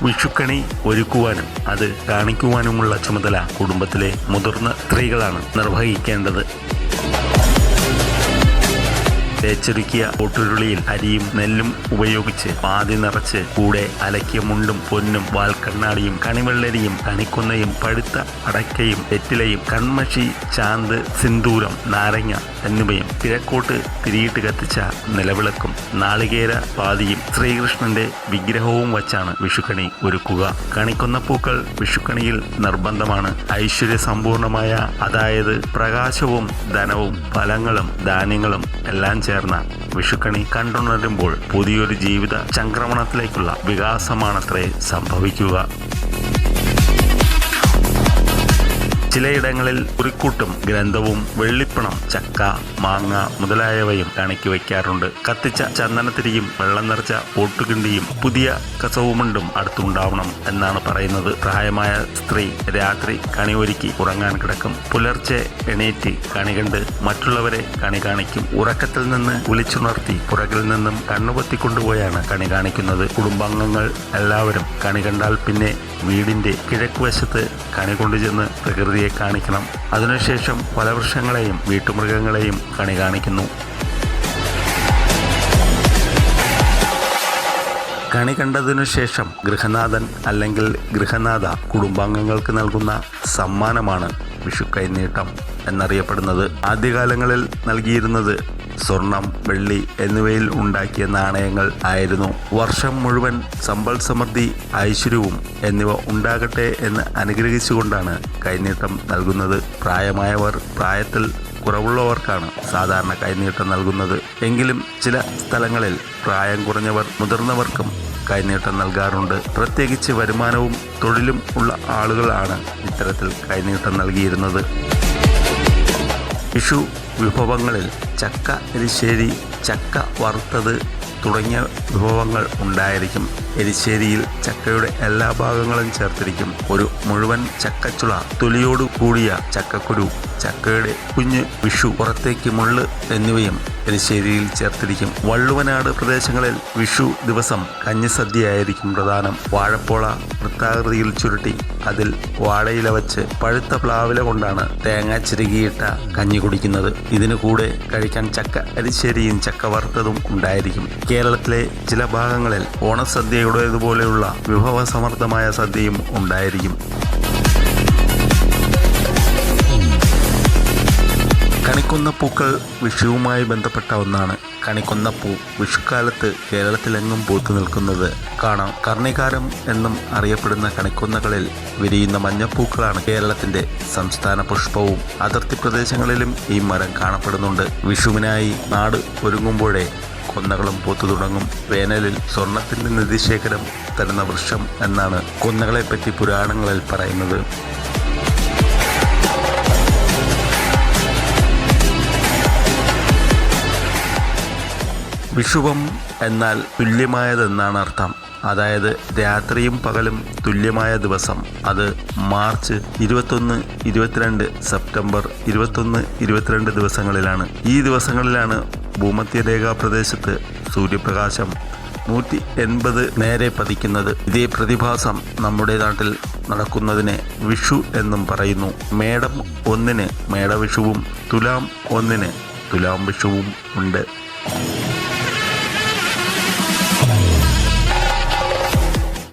വിഷുക്കണി ഒരുക്കുവാനും അത് കാണിക്കുവാനുമുള്ള ചുമതല കുടുംബത്തിലെ മുതിർന്ന സ്ത്രീകളാണ് നിർവഹിക്കേണ്ടത്. തേച്ചൊരുക്കിയ ഓട്ടുരുളിയിൽ അരിയും നെല്ലും ഉപയോഗിച്ച് പാതി നിറച്ച് കൂടെ അലക്കിയ മുണ്ടും പൊന്നും വാൽക്കണ്ണാടിയും കണിവെള്ളരിയും കണിക്കൊന്നയും പഴുത്ത അടയ്ക്കയും വെറ്റിലയും കൺമഷി ചാന്ത് സിന്ദൂരം നാരങ്ങ എന്നിവയും കിഴക്കോട്ട് തിരിയിട്ട് കത്തിച്ച നിലവിളക്കും നാളികേര പാതിയും ശ്രീകൃഷ്ണന്റെ വിഗ്രഹവും വച്ചാണ് വിഷുക്കണി ഒരുക്കുക. കണിക്കൊന്നപ്പൂക്കൾ വിഷുക്കണിയിൽ നിർബന്ധമാണ്. ഐശ്വര്യസമ്പൂർണമായ, അതായത് പ്രകാശവും ധനവും ഫലങ്ങളും ധാന്യങ്ങളും എല്ലാം ചേർന്ന വിഷുക്കണി കണ്ടുണരുമ്പോൾ പുതിയൊരു ജീവിത ചംക്രമണത്തിലേക്കുള്ള വികാസമാണത്രേ സംഭവിക്കുക. ചിലയിടങ്ങളിൽ കുറിക്കൂട്ടും ഗ്രന്ഥവും വെള്ളിപ്പണം ചക്ക മാങ്ങ മുതലായവയും കണിക്ക് വയ്ക്കാറുണ്ട്. കത്തിച്ച ചന്ദനത്തിരിയും വെള്ളം നിറച്ച ഓട്ടുകിണ്ടിയും പുതിയ കസവുമുണ്ടും അടുത്തുണ്ടാവണം എന്നാണ് പറയുന്നത്. പ്രായമായ സ്ത്രീ രാത്രി കണി ഒരുക്കി ഉറങ്ങാൻ കിടക്കും. പുലർച്ചെ എണീറ്റ് കണി കണ്ട് മറ്റുള്ളവരെ കണി കാണിക്കും. ഉറക്കത്തിൽ നിന്ന് വിളിച്ചുണർത്തി പുറകിൽ നിന്നും കണ്ണുപൊത്തിക്കൊണ്ടുപോയാണ് കണി കാണിക്കുന്നത്. കുടുംബാംഗങ്ങൾ എല്ലാവരും കണി കണ്ടാൽ പിന്നെ വീടിന്റെ കിഴക്കുവശത്ത് കണി കൊണ്ടുചെന്ന് പ്രകൃതിയെ കാണിക്കണം. അതിനുശേഷം ഫലവൃക്ഷങ്ങളെയും വീട്ടുമൃഗങ്ങളെയും കണി കാണിക്കുന്നു. കണി കണ്ടതിനു ശേഷം ഗൃഹനാഥൻ അല്ലെങ്കിൽ ഗൃഹനാഥ കുടുംബാംഗങ്ങൾക്ക് നൽകുന്ന സമ്മാനമാണ് വിഷു കൈനീട്ടം എന്നറിയപ്പെടുന്നത്. ആദ്യകാലങ്ങളിൽ നൽകിയിരുന്നത് സ്വർണം, വെള്ളി എന്നിവയിൽ ഉണ്ടാക്കിയ നാണയങ്ങൾ ആയിരുന്നു. വർഷം മുഴുവൻ സമ്പൽ സമൃദ്ധി, ഐശ്വര്യവും എന്നിവ ഉണ്ടാകട്ടെ എന്ന് അനുഗ്രഹിച്ചുകൊണ്ടാണ് കൈനീട്ടം നൽകുന്നത്. പ്രായമായവർ, പ്രായത്തിൽ കുറവുള്ളവർക്കാണ് സാധാരണ കൈനീട്ടം നൽകുന്നത്. എങ്കിലും ചില സ്ഥലങ്ങളിൽ പ്രായം കുറഞ്ഞവർ മുതിർന്നവർക്കും കൈനീട്ടം നൽകാറുണ്ട്. പ്രത്യേകിച്ച് വരുമാനവും തൊഴിലും ഉള്ള ആളുകളാണ് ഇത്തരത്തിൽ കൈനീട്ടം നൽകിയിരുന്നത്. വിഷു വിഭവങ്ങളിൽ ചക്ക എരിശ്ശേരി, ചക്ക വറുത്തത് തുടങ്ങിയ വിഭവങ്ങൾ ഉണ്ടായിരിക്കും. എരിശ്ശേരിയിൽ ചക്കയുടെ എല്ലാ ഭാഗങ്ങളും ചേർത്തിരിക്കും. ഒരു മുഴുവൻ ചക്കച്ചുള, തൊലിയോടു കൂടിയ ചക്കക്കുരു, ചക്കയുടെ കുഞ്ഞ് വിഷു, പുറത്തേക്ക് മുള്ള് എന്നിവയും എരിശ്ശേരിയിൽ ചേർത്തിരിക്കും. വള്ളുവനാട് പ്രദേശങ്ങളിൽ വിഷു ദിവസം കഞ്ഞിസദ്യയായിരിക്കും പ്രധാനം. വാഴപ്പോള വൃത്താകൃതിയിൽ ചുരുട്ടി അതിൽ വാഴയില വച്ച് പഴുത്ത പ്ലാവില കൊണ്ടാണ് തേങ്ങ ചിരുകിയിട്ട കഞ്ഞി കുടിക്കുന്നത്. ഇതിനു കൂടെ കഴിക്കാൻ ചക്ക എരിശ്ശേരിയും ചക്ക വറുത്തതും ഉണ്ടായിരിക്കും. കേരളത്തിലെ ചില ഭാഗങ്ങളിൽ ഓണസദ്യയുടേതുപോലെയുള്ള വിഭവസമൃദ്ധമായ സദ്യയും ഉണ്ടായിരിക്കും. കണിക്കൊന്നപ്പൂക്കൾ വിഷുവുമായി ബന്ധപ്പെട്ട ഒന്നാണ്. കണിക്കൊന്നപ്പൂ വിഷുക്കാലത്ത് കേരളത്തിലെങ്ങും പൂത്തു നിൽക്കുന്നത് കാണാം. കർണികാരം എന്നും അറിയപ്പെടുന്ന കണിക്കൊന്നകളിൽ വിരിയുന്ന മഞ്ഞപ്പൂക്കളാണ് കേരളത്തിൻ്റെ സംസ്ഥാന പുഷ്പവും. അതിർത്തി പ്രദേശങ്ങളിലും ഈ മരം കാണപ്പെടുന്നുണ്ട്. വിഷുവിനായി നാട് ഒരുങ്ങുമ്പോഴേ കൊന്നകളും പൂത്തു തുടങ്ങും. വേനലിൽ സ്വർണത്തിൻ്റെ നിധിശേഖരം തരുന്ന വൃക്ഷം എന്നാണ് കൊന്നകളെപ്പറ്റി പുരാണങ്ങളിൽ പറയുന്നത്. വിഷുവം എന്നാൽ തുല്യമായതെന്നാണ് അർത്ഥം. അതായത് രാത്രിയും പകലും തുല്യമായ ദിവസം. അത് മാർച്ച് 21, 22, സെപ്റ്റംബർ 21, 22 ദിവസങ്ങളിലാണ്. ഈ ദിവസങ്ങളിലാണ് ഭൂമധ്യരേഖാ പ്രദേശത്ത് സൂര്യപ്രകാശം 180 നേരെ പതിക്കുന്നത്. ഇതേ പ്രതിഭാസം നമ്മുടെ നാട്ടിൽ നടക്കുന്നതിനെ വിഷു എന്നും പറയുന്നു. മേടം 1 മേടവിഷുവും തുലാം 1 തുലാം വിഷുവും ഉണ്ട്.